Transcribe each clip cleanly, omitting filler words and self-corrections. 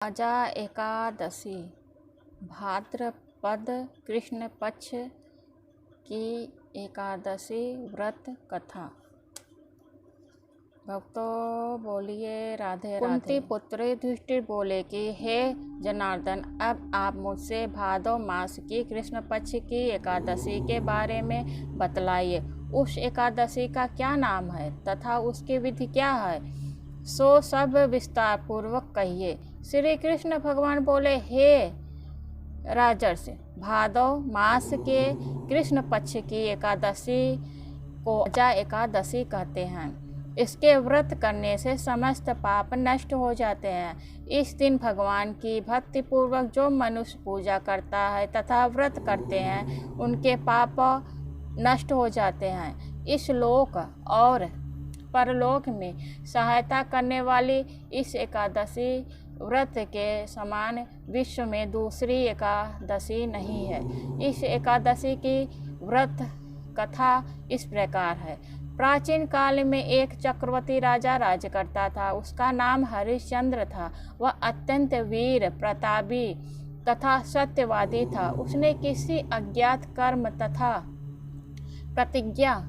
अजा एकादशी भाद्रपद कृष्ण पक्ष की एकादशी व्रत कथा। भक्तों बोलिए राधे राधे। कुंती पुत्र युधिष्ठिर बोले कि हे जनार्दन, अब आप मुझसे भादो मास की कृष्ण पक्ष की एकादशी के बारे में बतलाइए। उस एकादशी का क्या नाम है तथा उसकी विधि क्या है, सो सब विस्तार पूर्वक कहिए। श्री कृष्ण भगवान बोले, हे राजर्षि, भादव मास के कृष्ण पक्ष की एकादशी को अजा एकादशी कहते हैं। इसके व्रत करने से समस्त पाप नष्ट हो जाते हैं। इस दिन भगवान की भक्ति पूर्वक जो मनुष्य पूजा करता है तथा व्रत करते हैं, उनके पाप नष्ट हो जाते हैं। इस लोक और परलोक में सहायता करने वाली इस एकादशी व्रत के समान विश्व में दूसरी एकादशी नहीं है। इस एकादशी की व्रत कथा इस प्रकार है। प्राचीन काल में एक चक्रवर्ती राजा राज करता था। उसका नाम हरिश्चंद्र था। वह अत्यंत वीर प्रतापी तथा सत्यवादी था। उसने किसी अज्ञात कर्म तथा प्रतिज्ञा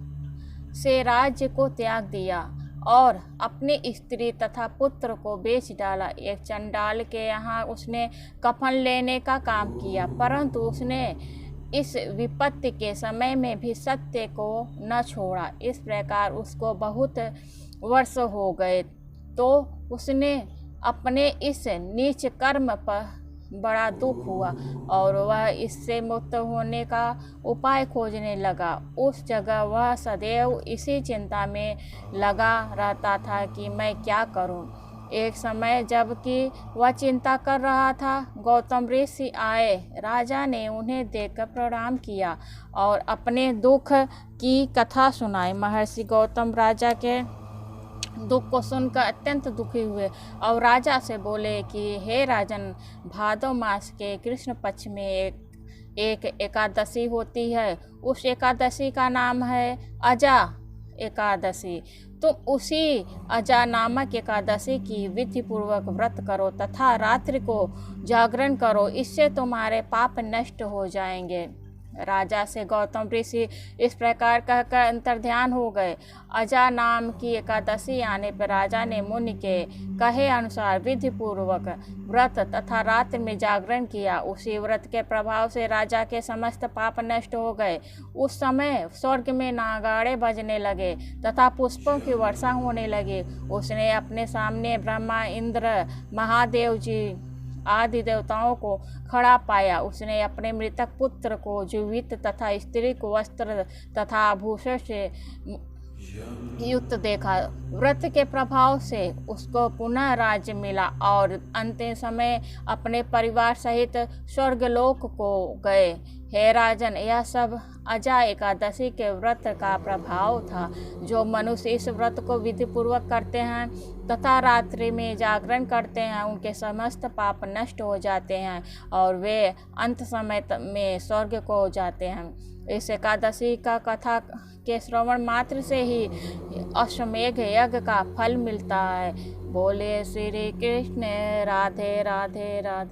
से राज्य को त्याग दिया और अपनी स्त्री तथा पुत्र को बेच डाला। एक चंडाल के यहाँ उसने कफन लेने का काम किया, परंतु उसने इस विपत्ति के समय में भी सत्य को न छोड़ा। इस प्रकार उसको बहुत वर्ष हो गए तो उसने अपने इस नीच कर्म पर बड़ा दुख हुआ और वह इससे मुक्त होने का उपाय खोजने लगा। उस जगह वह सदैव इसी चिंता में लगा रहता था कि मैं क्या करूं। एक समय जबकि वह चिंता कर रहा था, गौतम ऋषि आए। राजा ने उन्हें देखकर प्रणाम किया और अपने दुख की कथा सुनाई। महर्षि गौतम राजा के दुख को सुनकर अत्यंत दुखी हुए और राजा से बोले कि हे राजन, भादव मास के कृष्ण पक्ष में एक एकादशी होती है। उस एकादशी का नाम है अजा एकादशी। तुम उसी अजा नामक एकादशी की विधि पूर्वक व्रत करो तथा रात्रि को जागरण करो, इससे तुम्हारे पाप नष्ट हो जाएंगे। राजा से गौतम ऋषि इस प्रकार कहकर अंतर्ध्यान हो गए। अजा नाम की एकादशी आने पर राजा ने मुनि के कहे अनुसार विधि पूर्वक व्रत तथा रात्रि में जागरण किया। उसी व्रत के प्रभाव से राजा के समस्त पाप नष्ट हो गए। उस समय स्वर्ग में नागाड़े बजने लगे तथा पुष्पों की वर्षा होने लगी। उसने अपने सामने ब्रह्मा, इंद्र, महादेव जी आदि देवताओं को खड़ा पाया। उसने अपने मृतक पुत्र को जीवित तथा स्त्री को वस्त्र तथा आभूषण से युक्त देखा। व्रत के प्रभाव से उसको पुनः राज्य मिला और अंतिम समय अपने परिवार सहित स्वर्गलोक को गए। हे राजन, यह सब अजा एकादशी के व्रत का प्रभाव था। जो मनुष्य इस व्रत को विधि पूर्वक करते हैं तथा रात्रि में जागरण करते हैं, उनके समस्त पाप नष्ट हो जाते हैं और वे अंत समय में स्वर्ग को जाते हैं। इस एकादशी का कथा के श्रवण मात्र से ही अश्वमेघ यज्ञ का फल मिलता है। बोले श्री कृष्ण राधे राधे राधे।